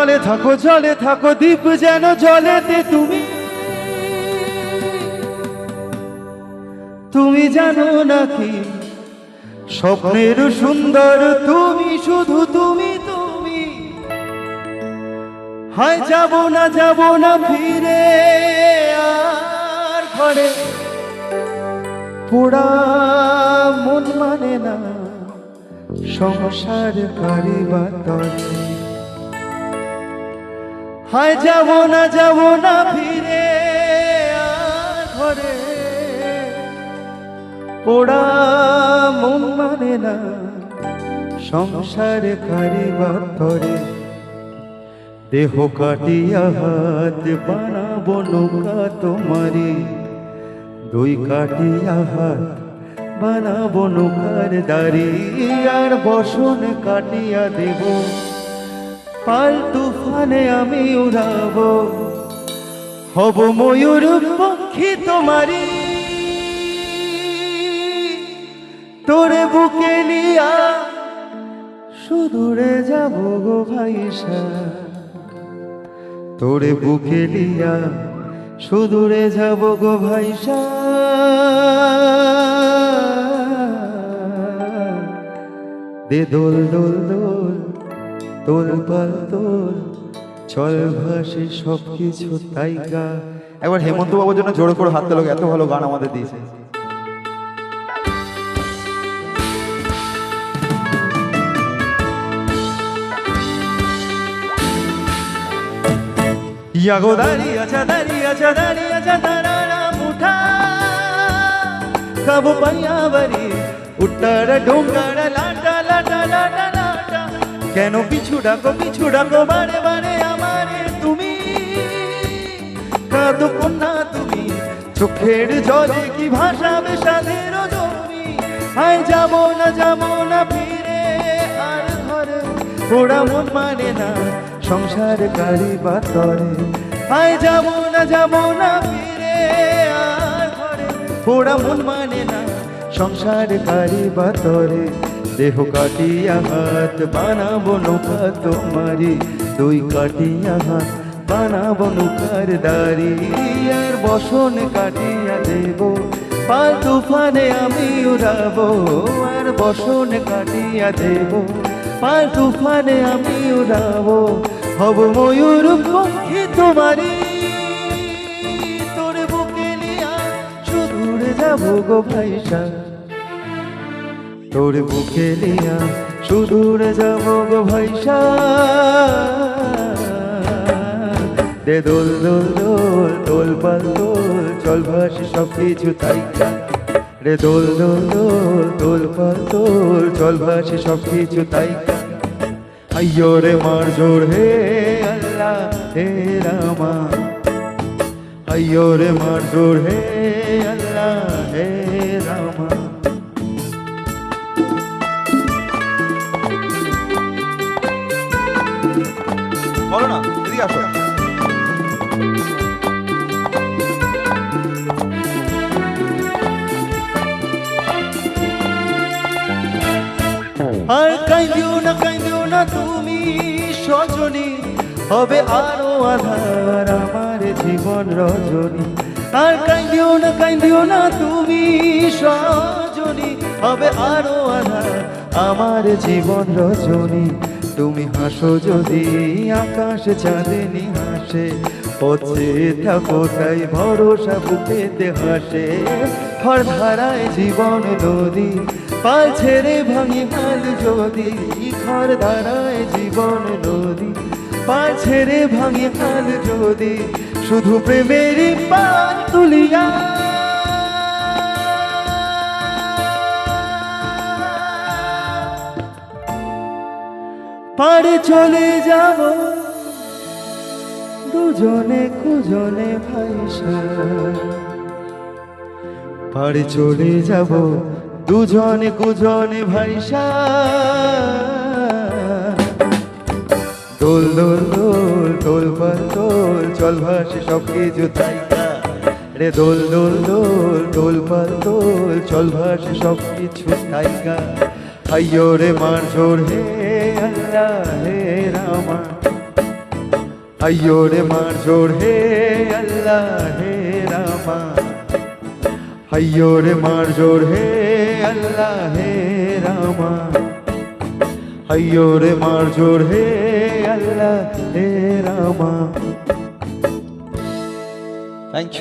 জলে থাকো দ্বীপ যেন জলেতে তুমি। তুমি জানো নাকি স্বপ্নের সুন্দর তুমি, শুধু তুমি তুমি। হায় যাব না ফিরে আর ঘরে, পোড়া মন মানে না সংসার করিবার তরে। হায় যাব না ফিরে আর ঘরে, পোড়া মন মানে না সংসার করিবার তরে। দেহ কাটিয়া হাত বানাবো নৌকা তোমারি, দুই কাটিয়া হাত বানাবো নৌকার দাড়ি। আর বসন কাটিয়া দেব পাল তুফানে আমি উড়াবো, হব ময়ূর পক্ষী তোমারি। তোরে বুকে নিয়া সুদূরে যাব গো ভাইসা, তোরে বুকে নিয়া সুদূরে যাব গো ভাইসা। দে দোল দোল দোল দোল পাল দোল, চল ভাসে সবকিছু তাই গা। একবার হেমন্ত বাবুর জন্য জোরে করে হাত তোলো, এত ভালো গান আমাদের দিয়েছে। ইয়াগো দাঁড়িয়ে আছা তারা মুঠা, কাবু পাইয়া বাড়ি উত্তরা ডোঙ্গারা লাটা লাটা লাটা লাটা। কেন পিছু ডাকো বারে বারে আমারে তুমি, কাঁদো কন্যা তুমি, চোখের জলে কি ভাসাবে সাধের জমি। হায় যাব না ফিরে আর ঘরে, পোড়া মন মানে না সংসার করিবার তরে। হায় যাব না ফিরে আর ঘরে, পোড়া মন মানে না সংসার করিবার তরে। দেহ কাটিয়া হাত বানাবো নৌকা তোমারি, দুই কাটিয়া হাত বানাবো নৌকার দাড়ি। আর বসন কাটিয়া দেব পাল তুফানে আমি উড়াবো, আর বসন কাটিয়া দেব পাল তুফানে আমি উড়াবো, হব ময়ূর পক্ষী তোমারি। তোর বুকে নিয়া সুদূরে যাব গো ভাইসা, তোর বুকে নিয়া সুদূরে যাব গো ভাইসা। দে দোল দোল দোল দোল পাল দোল, চল ভাসে সবকিছু তাই গা। রে দোল দোল দোল দোল পাল দোল, চল ভাসে সবকিছু তাই গা। আইয়ো রে মার জোর হে আল্লাহ হে রামা, আইয়ো রে মার জোর হে আল্লাহ হে রামা। বলো না এদিকে আসো। আর কাঁদিও না তুমি সজনী, হবে আরো আধার আমার জীবন রজনী। আর কাঁদিও না তুমি সজনী, হবে আরো আধার আমার জীবন রজনী। তুমি হাসো যদি আকাশ চাঁদনি হাসে, পথে থাকো তাই ভরসা বুকেতে হাসে। খর ধারায় জীবন নদী, পাল ছেড়ে ভাঙি হাল যদি। খর ধারায় জীবন নদী, পাল ছেড়ে ভাঙি হাল যদি। শুধু প্রেমেরই পাল তুলিয়া পারে চলে যাব দুজনে কুজনে ভাইসা। পারে চলে যাব দুজনে কুজনে ভাইসা। দোল দোল দোল দোল পাল দোল, চল ভাসে সবকিছু তাই গা। রে দোল দোল দোল দোল পাল দোল, চল ভাসে সবকিছু তাই গা। আইয়ো রে মার জোর হে আল্লাহ হে রামা, अय्यो रे मार जोड़ हे अल्लाह हे रामा अय्यो रे मार जोड़ हे अल्लाह हे रामा अय्यो रे मार जोड़ हे अल्लाह हे रामा। Thank you.